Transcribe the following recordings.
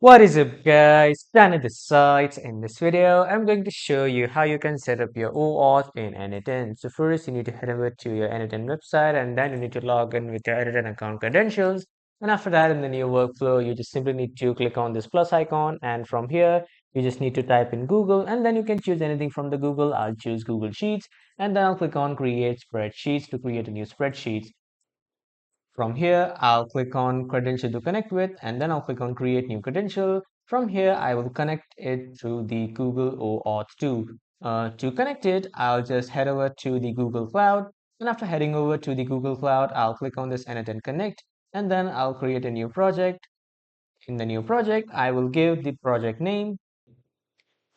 What is up guys, Dan at the site. In this video, I'm going to show you how you can set up your OAuth in n8n. So first you need to head over to your n8n website and then you need to log in with your n8n account credentials. And after that in the new workflow, you just simply need to click on this plus icon and from here, you just need to type in Google and then you can choose anything from the Google. I'll choose Google Sheets and then I'll click on create spreadsheets to create a new spreadsheet. From here, I'll click on credential to connect with, and then I'll click on create new credential. From here, I will connect it through the Google OAuth 2. To connect it, I'll just head over to the Google Cloud. And after heading over to the Google Cloud, I'll click on this n8n connect, and then I'll create a new project. In the new project, I will give the project name.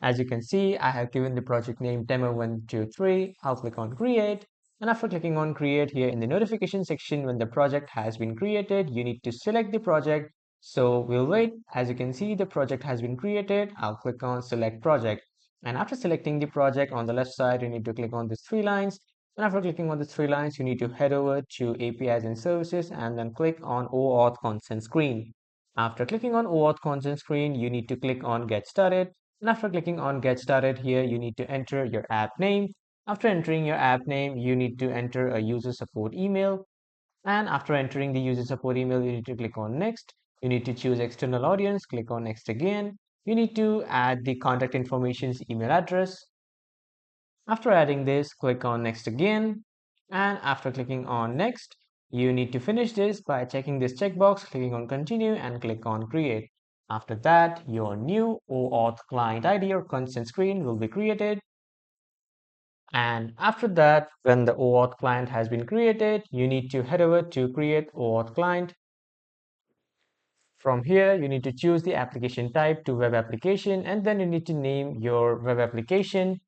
As you can see, I have given the project name demo123. I'll click on create. And after clicking on create here in the notification section, when the project has been created, you need to select the project. So we'll wait. As you can see, the project has been created. I'll click on select project. And after selecting the project on the left side, you need to click on these three lines. And after clicking on the three lines, you need to head over to APIs and services and then click on OAuth consent screen. After clicking on OAuth consent screen, you need to click on get started. And after clicking on get started here, you need to enter your app name. After entering your app name, you need to enter a user support email. And after entering the user support email, you need to click on next. You need to choose external audience, click on next again. You need to add the contact information's email address. After adding this, click on next again. And after clicking on next, you need to finish this by checking this checkbox, clicking on continue and click on create. After that, your new OAuth client ID or consent screen will be created. And after that, when the OAuth client has been created, you need to head over to create OAuth client. From here, you need to choose the application type to web application and then you need to name your web application.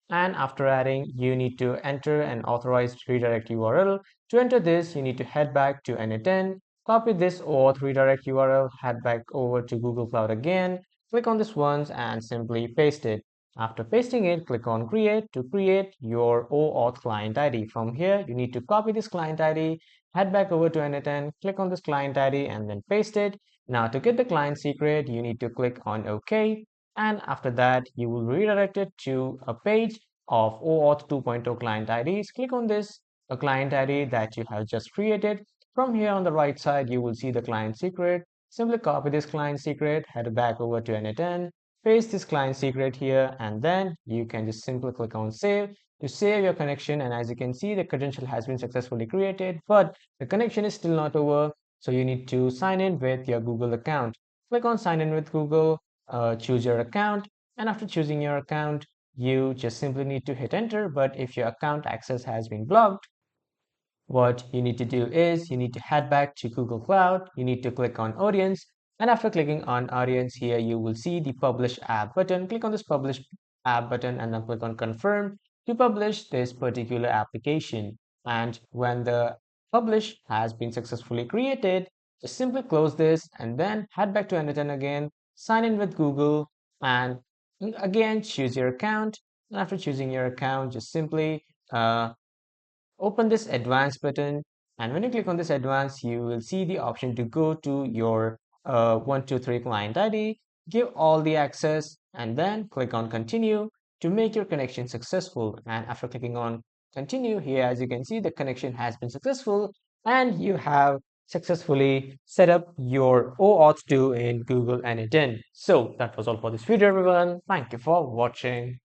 And after adding, you need to enter an authorized redirect URL. To enter this, you need to head back to n8n, copy this OAuth redirect URL, head back over to Google Cloud again, click on this once and simply paste it. After pasting it, click on create to create your OAuth client ID. From here, you need to copy this client ID, head back over to n8n, click on this client ID and then paste it. Now to get the client secret, you need to click on OK. And after that, you will redirect it to a page of OAuth 2.0 client IDs. Click on this a client ID that you have just created. From here on the right side, you will see the client secret. Simply copy this client secret, head back over to n8n, paste this client secret here, and then you can just simply click on save to save your connection. And as you can see, the credential has been successfully created, but the connection is still not over. So you need to sign in with your Google account. Click on sign in with Google, choose your account, and after choosing your account, you just simply need to hit enter. But if your account access has been blocked, what you need to do is you need to head back to Google Cloud. You need to click on audience. And after clicking on audience here, you will see the publish app button. Click on this publish app button and then click on confirm to publish this particular application. And when the publish has been successfully created, just simply close this and then head back to n8n again, sign in with Google, and again choose your account. And after choosing your account, just simply open this advanced button. And when you click on this advanced, you will see the option to go to your 123 client ID, give all the access, and then click on continue to make your connection successful. And after clicking on continue here, as you can see, the connection has been successful and you have successfully set up your OAuth 2 in Google n8n. So that was all for this video, everyone. Thank you for watching.